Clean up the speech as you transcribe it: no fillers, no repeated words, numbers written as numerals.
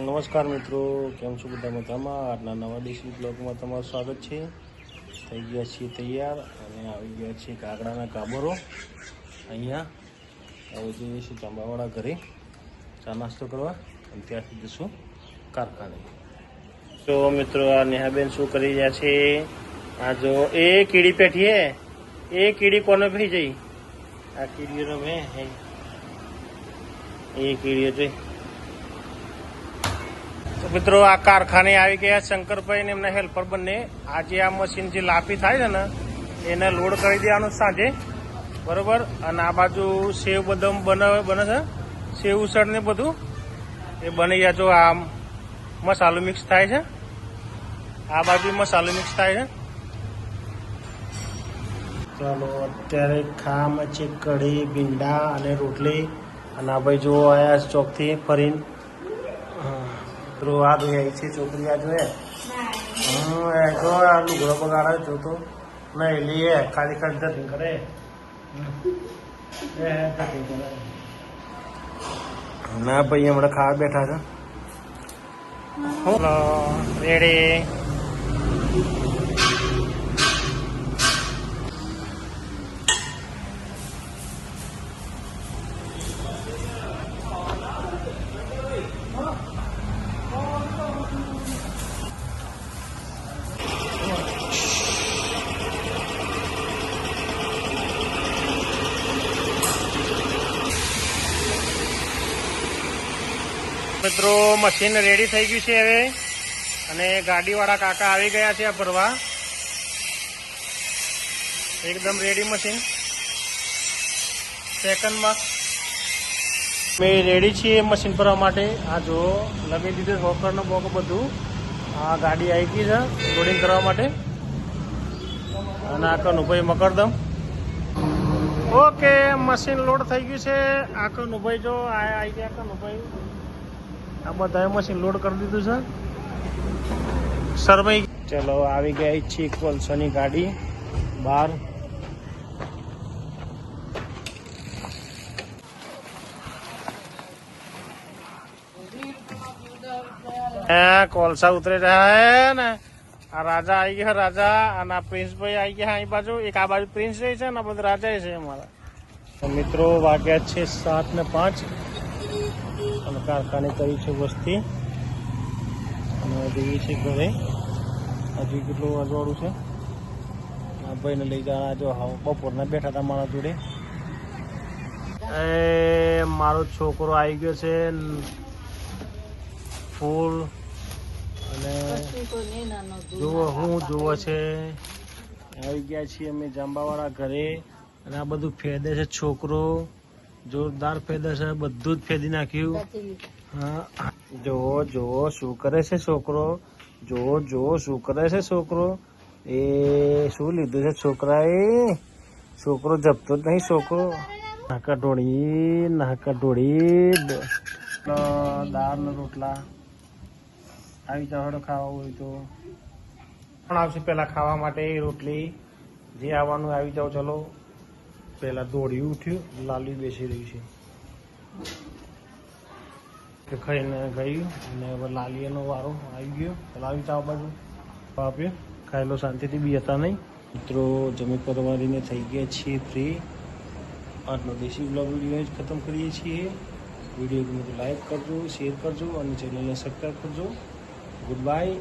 નમસ્કાર મિત્રો, કેમ છો બધા મજામાં? આજના નવા ડીસી બ્લોગમાં તમારું સ્વાગત છે. થઈ ગયા છીએ તૈયાર અને આવી ગયા છીએ કાગડાના કાબરો. અહીંયા હવે જઈએ છીએ ચાંબાવાળા ઘરે ચા નાસ્તો કરવા અને ત્યાંથી જઈશું કારખાને. તો મિત્રો, આ નેહાબેન શું કરી રહ્યા છે? આ જો એ કીડી પેઠી હે, એ કીડી કોને પી જઈ? આ કીડીઓ રમે એ કીડીઓ જોઈ. તો મિત્રો, આ કારખાને આવી ગયા શંકરભાઈ ને એમના હેલ્પર બંને. આજે આ મશીન જે લાપી થાય છે ને એને લોડ કરી દેવાનું સાંજે, બરોબર. અને આ બાજુ સેવ બદામ બને છે, સેવ ઉસળ ને બધું એ બની ગયા. જો આ મસાલો મિક્સ થાય છે, આ બાજુ મસાલો મિક્સ થાય છે. ચાલો, અત્યારે ખાવામાં છે કઢી, ભીંડા અને રોટલી. અને આ ભાઈ જો આયા ચોકથી ફરીને આ ધોઈ છે છોકરી. આ જોઈએ જો આ લુગડો બગાડે જોતો નહીં લઈએ, ખાલી ખાલી ધતિંગ કરે. ના ભાઈ હમણાં ખાવા બેઠા છે. રેડી. મિત્રો, મશીન રેડી થઈ ગયું છે હવે, અને ગાડીવાળા કાકા આવી ગયા છે આ ભરવા. એકદમ રેડી મશીન, સેકન્ડમાં. અમે રેડી છીએ મશીન ભરવા માટે. આ જો લગાવી દીધું હોકરનો બોક બધું. આ ગાડી આવી ગઈ છે લોડિંગ કરવા માટે. અને આ કનુભાઈ મકરદમ. ઓકે, મશીન લોડ થઈ ગયું છે. આ કનુભાઈ જો આવી ગયા. કનુભાઈ આ બધા મશીન લોડ કરી દીધું છે. સરભાઈ ચલો આવી ગયા છે કોલસાની ગાડી બહાર. કોલસા ઉતરી રહ્યા હે ને. આ રાજા આવી ગયા, રાજા. અને આ પ્રિન્સભાઈ આવી ગયા અહીં બાજુ. એક આ બાજુ પ્રિન્સ રહી છે ને આ બધું રાજા છે અમારા. મિત્રો, વાગ્યા છે 7:05 અને કારખાને કરી છે વસ્તી અને જઈએ છીએ ઘરે. હજી કેટલું અજવાળું છે. આ ભાઈને લઈ જવાના. જો બપોરના બેઠા હતા મારા જોડે. એ મારો છોકરો આવી ગયો છે ફૂલ. અને જુઓ હું જુઓ છે. આવી ગયા છીએ અમે જાંબાવાળા ઘરે. અને આ બધું ફેદે છે છોકરો, જોરદાર ફેદે છે. બધું જ ફેદી નાખ્યું. હા, જુઓ જુઓ શું કરે છે છોકરો. જુઓ જુઓ શું કરે છે છોકરો. એ શું લીધું છે છોકરાએ? છોકરો જપતો જ નહીં છોકરો. નાકા ઢોળી દાળ ને રોટલા. આવી જાવ હડો ખાવા હોય તો પણ આવશે. પેલા ખાવા માટે રોટલી જે આવવાનું આવી જાવ. ચલો, પેલા દોડ્યું ઉઠ્યું, લાલી બેસી રહી છે ખાઈને ગયું. અને હવે લાલીનો વારો આવી ગયો. પેલા આવી જાવ બાજુ આપ્યો ખાયેલો શાંતિથી બી હતા નહીં. મિત્રો, જમી પરવારીને થઈ ગયા છીએ ફ્રી. આજનો દેશી બ્લોગ વિડીયો જ ખતમ કરીએ છીએ. વિડીયો ગમે તો લાઈક કરજો, શેર કરજો અને ચેનલને સબસ્ક્રાઈબ કરજો. Good bye.